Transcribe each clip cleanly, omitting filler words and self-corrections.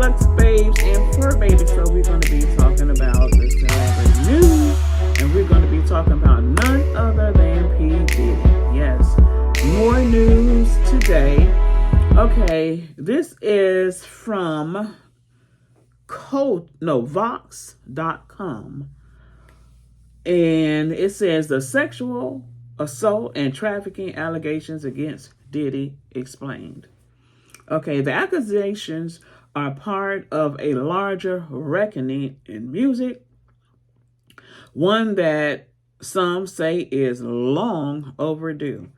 sluts, babes, and fur babies. So we're going to be talking about the celebrity news, and we're going to be talking about none other than P. Diddy. Yes, more news today. Okay, this is from Vox.com. And it says the sexual assault and trafficking allegations against Diddy explained. Okay, the accusations are part of a larger reckoning in music, one that some say is long overdue.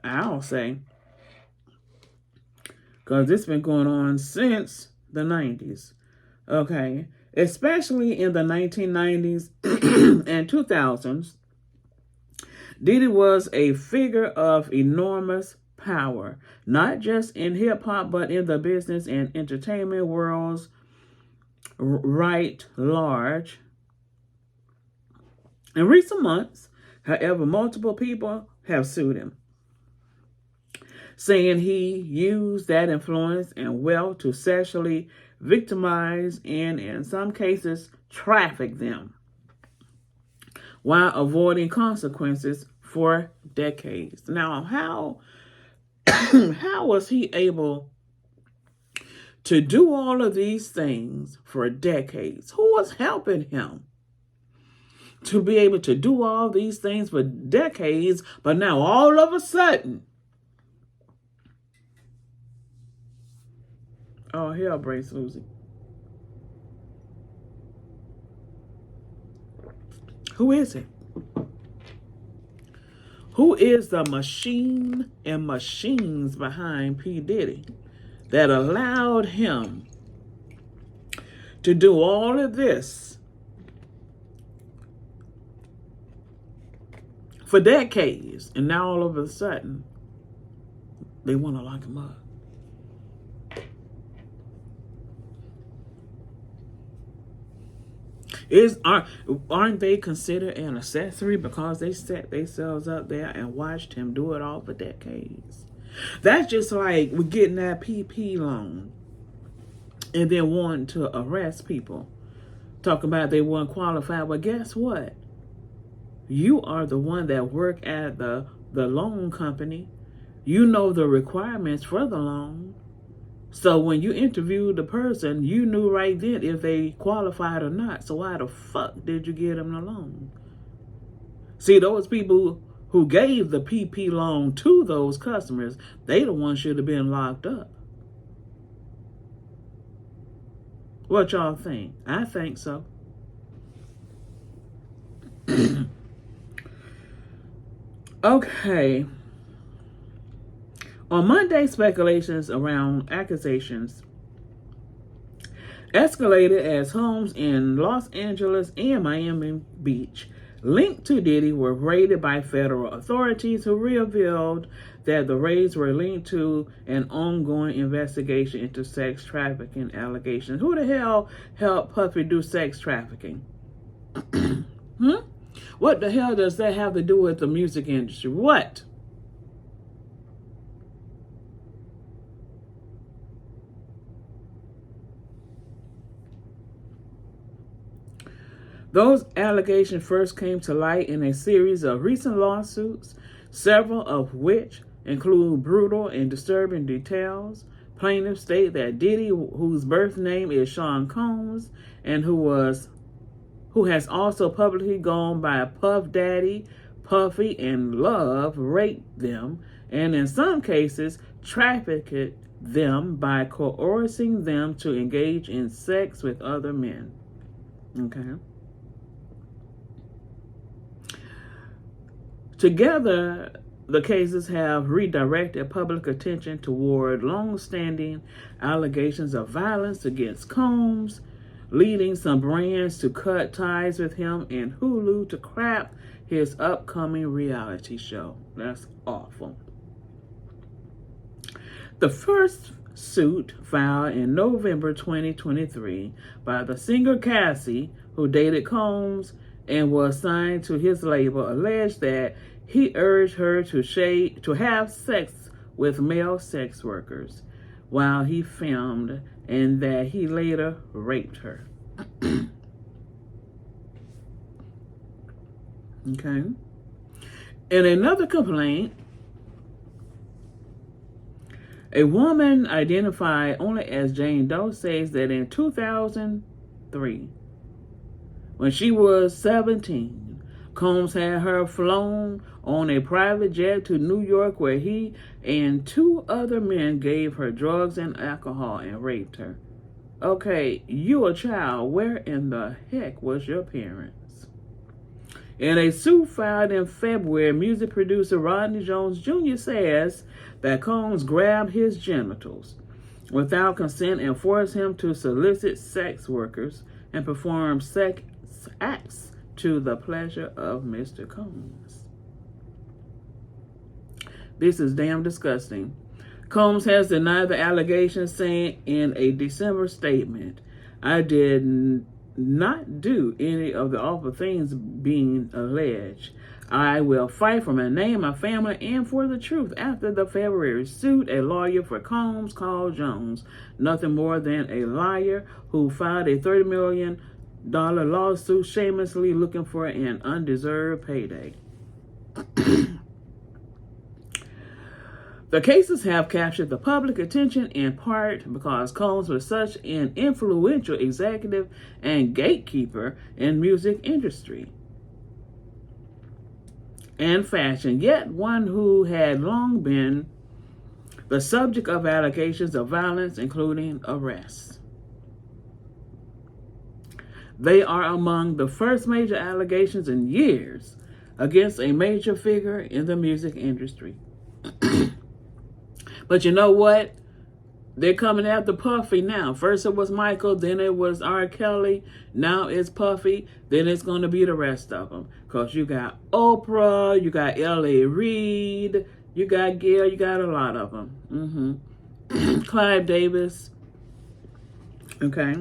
I'll say, because it's been going on since the 90s. Okay, especially in the 1990s and 2000s, Diddy was a figure of enormous power, not just in hip-hop, but in the business and entertainment worlds right large. In recent months, however, multiple people have sued him, saying he used that influence and wealth to sexually victimize and, in some cases, traffic them while avoiding consequences for decades. Now, how was he able to do all of these things for decades? Who was helping him to be able to do all these things for decades, but now all of a sudden, oh, hell breaks loose. Who is it? Who is the machine and machines behind P. Diddy that allowed him to do all of this for decades, and now all of a sudden they want to lock him up? Aren't they considered an accessory because they set themselves up there and watched him do it all for decades? That's just like we're getting that PP loan and then wanting to arrest people, talking about they weren't qualified. But guess what? You are the one that work at the loan company. You know the requirements for the loan. So when you interviewed the person, you knew right then if they qualified or not. So why the fuck did you give them the loan? See, those people who gave the PP loan to those customers, they the ones should have been locked up. What y'all think? I think so. Okay. On Monday, speculations around accusations escalated as homes in Los Angeles and Miami Beach linked to Diddy were raided by federal authorities, who revealed that the raids were linked to an ongoing investigation into sex trafficking allegations. Who the hell helped Puffy do sex trafficking? What the hell does that have to do with the music industry? What? Those allegations first came to light in a series of recent lawsuits, several of which include brutal and disturbing details. Plaintiffs state that Diddy, whose birth name is Sean Combs, and who has also publicly gone by Puff Daddy, Puffy, and Love, raped them, and in some cases trafficked them by coercing them to engage in sex with other men. Okay. Together, the cases have redirected public attention toward long-standing allegations of violence against Combs, leading some brands to cut ties with him and Hulu to scrap his upcoming reality show. That's awful. The first suit filed in November 2023 by the singer Cassie, who dated Combs and was signed to his label, alleged that he urged her to have sex with male sex workers, while he filmed and that he later raped her. Okay. In another complaint, a woman identified only as Jane Doe says that in 2003, when she was 17, Combs had her flown on a private jet to New York where he and 2 other men gave her drugs and alcohol and raped her. Okay, you a child. Where in the heck was your parents? In a suit filed in February, music producer Rodney Jones Jr. says that Combs grabbed his genitals without consent and forced him to solicit sex workers and perform sex acts to the pleasure of Mr. Combs. This is damn disgusting. Combs has denied the allegations, saying in a December statement, I did not do any of the awful things being alleged. I will fight for my name, my family, and for the truth. After the February suit, a lawyer for Combs called Jones nothing more than a liar who filed a $30 million lawsuit shamelessly looking for an undeserved payday. The cases have captured the public attention in part because Combs was such an influential executive and gatekeeper in music industry and fashion, yet one who had long been the subject of allegations of violence, including arrests. They are among the first major allegations in years against a major figure in the music industry. But you know what? They're coming after Puffy now. First it was Michael, then it was R. Kelly, now it's Puffy, then it's going to be the rest of them. Because you got Oprah, you got L.A. Reid, you got Gail, you got a lot of them. Clive Davis. Okay.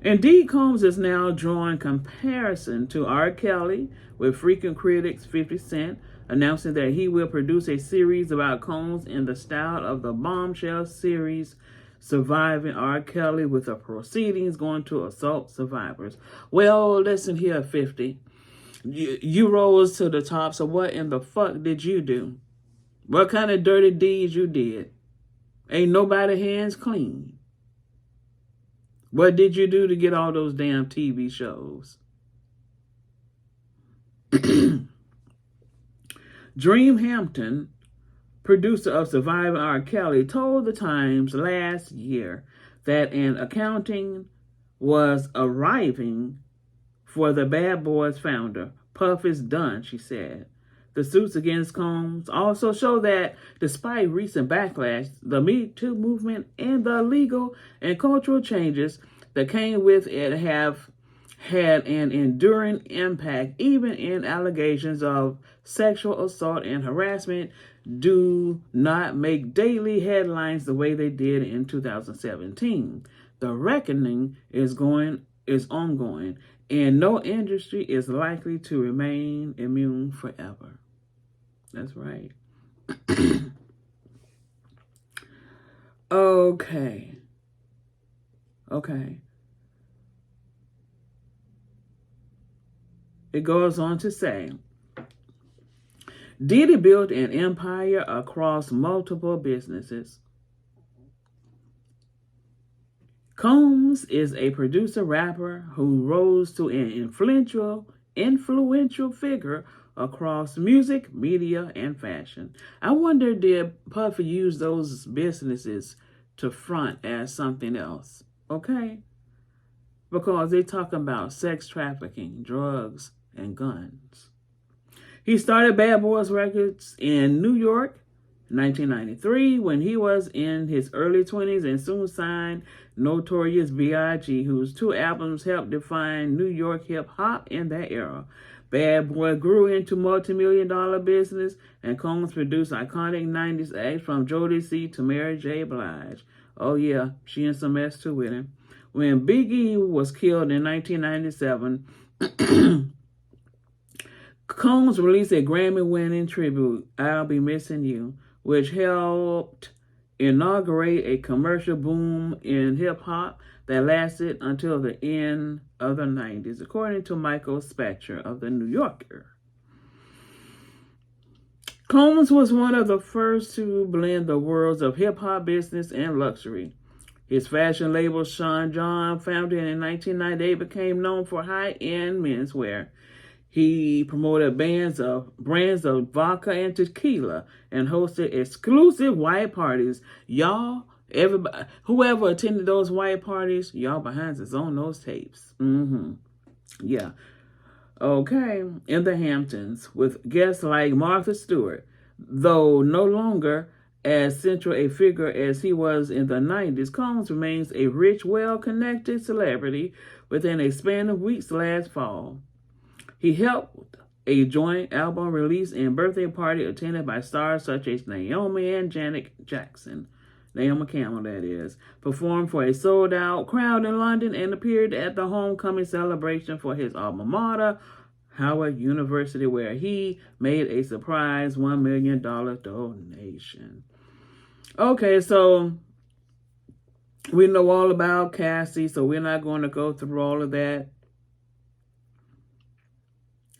Indeed, Combs is now drawing comparison to R. Kelly, with frequent critics 50 Cent announcing that he will produce a series about Combs in the style of the Bombshell series Surviving R. Kelly, with the proceedings going to assault survivors. Well, listen here, 50. You rose to the top, so what in the fuck did you do? What kind of dirty deeds you did? Ain't nobody hands clean. What did you do to get all those damn TV shows? Dream Hampton, producer of Surviving R. Kelly, told the Times last year that an accounting was arriving for the Bad Boys founder. Puff is done, she said. The suits against Combs also show that despite recent backlash, the Me Too movement and the legal and cultural changes that came with it have had an enduring impact, even in allegations of sexual assault and harassment do not make daily headlines the way they did in 2017. The reckoning is ongoing, and no industry is likely to remain immune forever. That's right. Okay. It goes on to say, Diddy built an empire across multiple businesses. Combs is a producer rapper who rose to an influential figure across music, media, and fashion. I wonder, did Puffy use those businesses to front as something else? Okay? Because they're talking about sex trafficking, drugs, and guns. He started Bad Boys Records in New York in 1993 when he was in his early 20s, and soon signed Notorious B.I.G., whose 2 albums helped define New York hip-hop in that era. Bad Boy grew into multi-million-dollar business, and Combs produced iconic 90s acts from Jodie C. to Mary J. Blige. Oh yeah, she in some mess too with him. When Biggie was killed in 1997, Combs released a Grammy-winning tribute, I'll Be Missing You, which helped inaugurate a commercial boom in hip-hop that lasted until the end of the 90s, according to Michael Spatcher of The New Yorker. Combs was one of the first to blend the worlds of hip-hop, business, and luxury. His fashion label, Sean John, founded in 1998, became known for high-end menswear. He promoted brands of vodka and tequila and hosted exclusive white parties. Y'all, everybody, whoever attended those white parties, y'all behind us on those tapes. Yeah. Okay. In the Hamptons, with guests like Martha Stewart, though no longer as central a figure as he was in the 90s, Combs remains a rich, well-connected celebrity within a span of weeks last fall. He helped a joint album release and birthday party attended by stars such as Naomi and Janet Jackson, Naomi Campbell that is, performed for a sold-out crowd in London and appeared at the homecoming celebration for his alma mater, Howard University, where he made a surprise $1 million donation. Okay, so we know all about Cassie, so we're not going to go through all of that.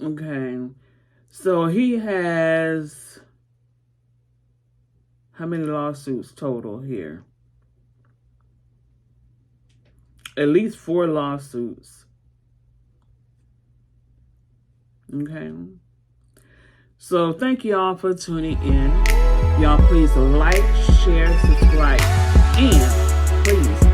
Okay, so he has how many lawsuits total here? At least 4 lawsuits. Okay, so thank y'all for tuning in. Y'all please like, share, subscribe, and please